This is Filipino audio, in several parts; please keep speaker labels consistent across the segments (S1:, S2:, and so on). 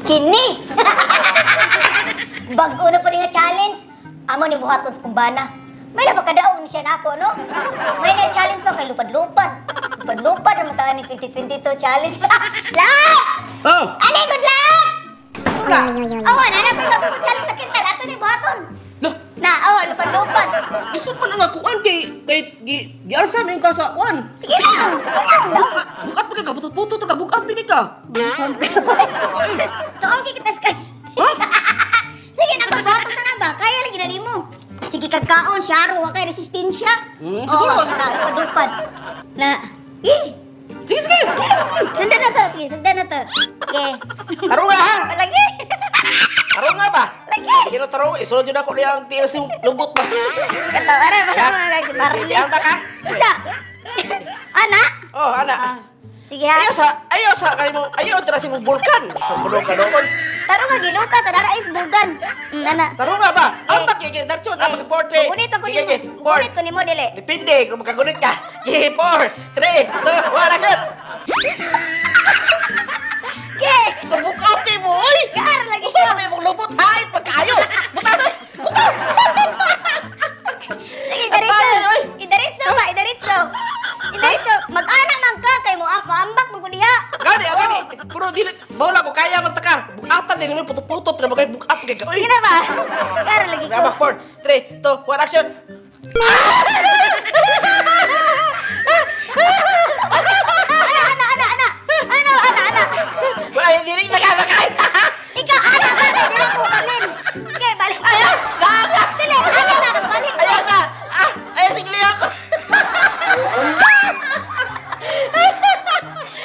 S1: Kini! Bago na pa rin nga challenge. Amo ni buhaton sa kumbana. May napakadaog ni siya na ako, no? May na-challenge pa kay lupad-lupad. Lupad-lupad naman tayo ni 2022 challenge. Lap!
S2: Oh!
S1: Alay, good luck!
S2: Wala!
S1: Awa, nanapin bago ko challenge sa kintal. Ato ni buhaton.
S2: Lah!
S1: Na, lupad-lupad.
S2: Gusto pa na nga kuan kay giarsa mo yung kasa kuan.
S1: Sige lang, sige lang.
S2: Bukat pa ka, putot-putot ka, bukat pa ka.
S1: Tuong kikitas ka. Sige, nagbabato ka na ba? Kaya lagi na di mo. Sige, kagkaon, syaro, wakay resistensya.
S2: Siguro.
S1: Lupad-lupad. Na,
S2: Sige, sige!
S1: sundan na to, sige, sundan na to. Okay.
S2: Taro nga ha!
S1: Lagi.
S2: Taro nga ba?
S1: Lagi.
S2: Sige na taro, isulod yun ako niyang tiras yung lubot ba?
S1: Ito, aray, lagi, parang
S2: Yan ta ka?
S1: Ika. Anak?
S2: Oh, anak.
S1: Sige ha.
S2: Ayaw sa ayaw tira si mong vulkan. Sa bulong ka doon.
S1: Taro nga, ginuka sa dara is bugan. Nana.
S2: Taro nga ba? Ang pakikita, darchon, ang pag-porte.
S1: Gunit ko ni mo. Gunit ko ni mo, dili.
S2: Depende kung makagunit ka. 4, 3, 2, 1, action!
S1: Okay.
S2: Kabukot kayo mo, oy!
S1: Kaar lagi
S2: Usa
S1: siya.
S2: na yung lubot, hait, pagkayo! Butasan! Butas!
S1: Sige, idaritso. Idaritso ba? Idaritso. Idaritso. Mag-anak ng ka kay mo ako. Ambak mo ko diha.
S2: Gani. Puro dili, bawala ko, kaya magtaka. Bukatan din yung putot-putot na magay bukat kay ka.
S1: Sige na ba? Kaar lagi ko.
S2: Gabak, 4, 3, 2, 1, action!
S1: Anak.
S2: Wala yung diring na kamakay!
S1: Ikaw, anak. Dili ko balin. Okay, balik.
S2: Ayaw! Gagak!
S1: Dili, anak. Balik.
S2: Ayaw sa! Ayaw sigli ako!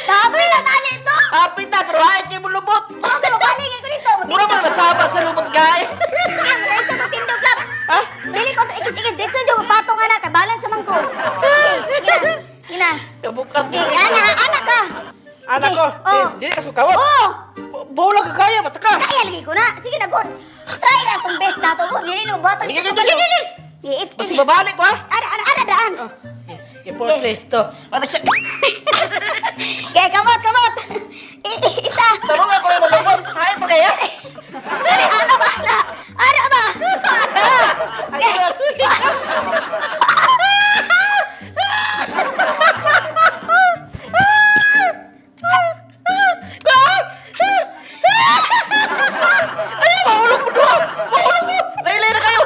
S1: Sabi na tani ito.
S2: Hapit na, pero hait kayo mo lubot!
S1: Okay, balik ko dito.
S2: Mura mo nasabak sa lubot kay!
S1: Sige, diretso ko tindog lang.
S2: Ha?
S1: Dili ko to ikis-ikis. Diretso yung patong anak. Balance sa mangko. Ina.
S2: Kabukat mo.
S1: Anak ka.
S2: Anak ko,
S1: Oh.
S2: dili ka sukawat.
S1: Oh.
S2: Bawala ka kaya, mataka.
S1: Kaya lagi ko na. Sige na, God. Try na itong best na ito, God. Dili mo bato.
S2: Sige. Kasi babalik ko, ha?
S1: Ana, daan.
S2: Yung portrait, ito. Ano siya?
S1: Okay, kamot. Isa.
S2: Tarong ako yung malubot. Hait mo kaya?
S1: Ano ba?
S2: Ay, mahulog mo doon! Mahulog mo! Laylay na kayo!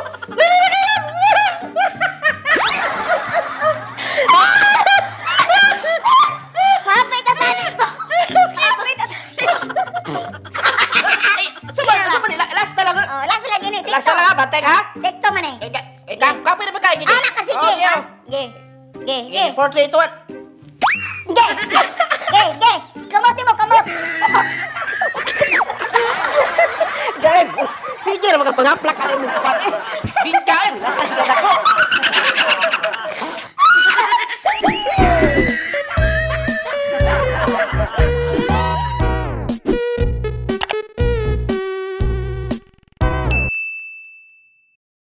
S1: Hapit na tayo ito.
S2: Suma nila. Last na lang.
S1: Oh, last lang yun eh.
S2: Last na lang, ha? Bantay ka, ha?
S1: Tikto man eh.
S2: Kapi na ba kayo?
S1: Anak kasi,
S2: Oh, yeah.
S1: Ge.
S2: Portrait ito,
S1: Ge. Kamot.
S2: Sige na, magpanghaplak ka rin mo. Bingkain. Natay ka na ko.